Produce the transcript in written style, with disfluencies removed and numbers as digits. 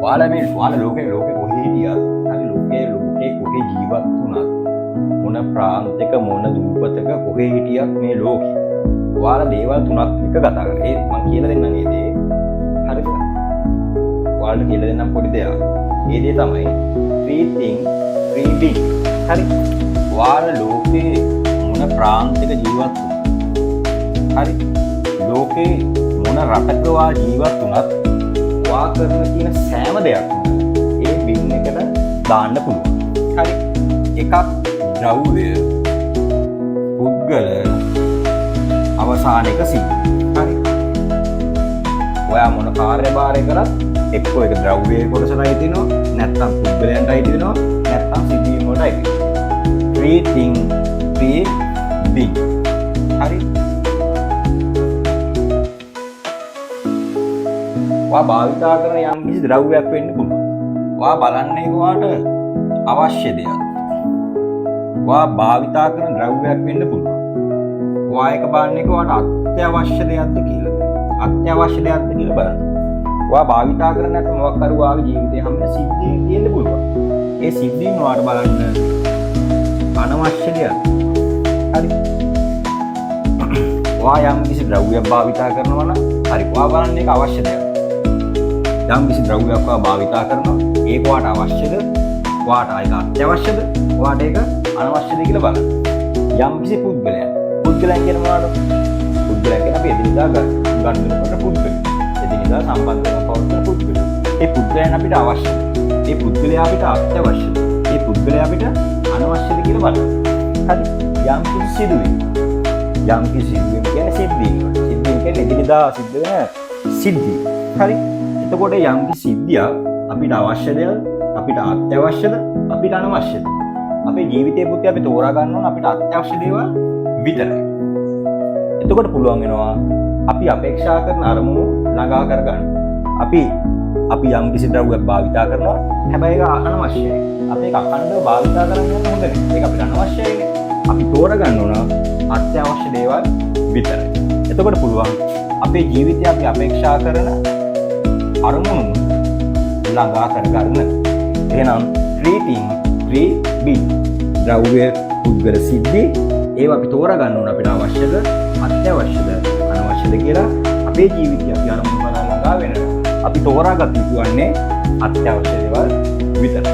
ඔයාලා ලෝකේ කොහේ හිටියත් හරි ලෝකේ කොහේ ජීවත් වුණත් මොන ප්‍රාන්තයක මොන දූපතක කොහේ හිටියත් මේ ලෝකේ ඔයාලා දේවල් තුනක් එක කතා කරලා ඒ මම කියලා දෙන්නම් මේ දේ හරිද ඔයාලට කියලා දෙන්නම් පොඩි දෙයක් ඒ දේ තමයි three things three big හරි ඔයාලා ලෝකේ මොන ප්‍රාන්තයක ජීවත් වුණත් හරි ලෝකේ මොන රටක ඔයා ජීවත් වුණත් ඔයා කරන තියෙන සෑම දෙයක්ම ඒ බින් එකට දාන්න පුළුවන් හරි එකක් ද්‍රව්‍ය පුද්ගල අවසානයක සිද්ධ හරි ඔයා මොන කාර්යභාරය කරත් එක්කෝ එක ද්‍රව්‍යයේ කොටසට අයිති වෙනවා නැත්නම් පුද්ගලයන්ට අයිති වෙනවා නැත්නම් සිද්ධීන් වලට අයිති වෙනවා three thing three big හරි ඔයා භාවිතා කරන යම් කිසි ද්‍රව්‍යයක් වෙන්න පුළුවන් ඔයා බලන්නේ ඔයාට අවශ්‍ය දෙයක් ඔයා භාවිතා කරන ද්‍රව්‍යයක් වෙන්න පුළුවන් ඔයා එක බලන්නේ ඔයාට අත්‍යවශ්‍ය දෙයක්ද කියලා අත්‍යවශ්‍ය දෙයක්ද කියලා බලන්න ඔයා භාවිතා කරන්නේ නැත්නම් මොකක් කරු ඔයාගේ ජීවිතේ හැම සිද්ධියක් තියෙන්න පුළුවන් ඒ සිද්ධීන් ඔයාට බලන්න අනවශ්‍ය දෙයක් හරි ඔයා යම් කිසි ද්‍රව්‍යයක් භාවිතා කරනවා නම් හරි ඔයා බලන්නේ ඒක අවශ්‍ය දෙයක් යම් කිසි ද්‍රව්‍යයක් ඔයා භාවිතා කරනවා ඒක ඔයාට අවශ්‍යද ඔයාට ඒක අත්‍යවශ්‍යද ඔයාට ඒක අනවශ්‍යද කියලා බලන්න යම් කිසි පුද්ගලයන් කියන මොනවාද පුද්ගලයන් කියන අපි එදිනෙදා ගන්නකොට පුද්ගලයන් එදිනෙදා සම්බන්ධ වෙන පවතින පුද්ගලයන් ඒ පුද්ගලයන් අපිට අවශ්‍යද ඒ පුද්ගලයා අපිට අත්‍යවශ්‍යද ඒ පුද්ගලයා අපිට අනවශ්‍යද කියලා බලන්න හරි යම් කිසි සිදුවීම් කියන්නේ සිද්ධීන් කියන්නේ එදිනෙදා සිද්ධ වෙන සිද්ධි හරි එතකොට යම් කිසි සිද්ධියක් අපිට අවශ්‍ය දෙයක් අපිට අත්‍යවශ්‍යද අපිට අනවශ්‍යද අපේ ජීවිතේ පුතේ අපි තෝරා ගන්න ඕන අපිට අත්‍යවශ්‍ය දේවල් විතරයි එතකොට පුළුවන් වෙනවා අපි අපේක්ෂා කරන අරමුණු ළඟා කර ගන්න අපි යම් කිසි ද්‍රව්‍යයක් භාවිතා කරනවා හැබැයි ඒක අනවශ්‍යයි අපි ඒක අඛණ්ඩව භාවිතා කරන්න යන්න හොඳ නැහැ ඒක අපිට අනවශ්‍යයි අපි තෝරා ගන්න ඕන අත්‍යවශ්‍ය දේවල් විතරයි එතකොට පුළුවන් අපේ ජීවිතේ අපි අපේක්ෂා කරන අරමුණු ළඟා කරගන්න එහෙනම් three thing three big ද්‍රව්‍ය පුද්ගල සිද්ධි ඒවා අපි තෝරා ගන්න ඕන අපිට අවශ්‍යද අත්‍යවශ්‍යද අනවශ්‍යද කියලා අපේ ජීවිතය අපි අරමුණු බලන ළඟා වෙනවා අපි තෝරාගත යුතු වන්නේ අත්‍යවශ්‍ය දේවල් විතරයි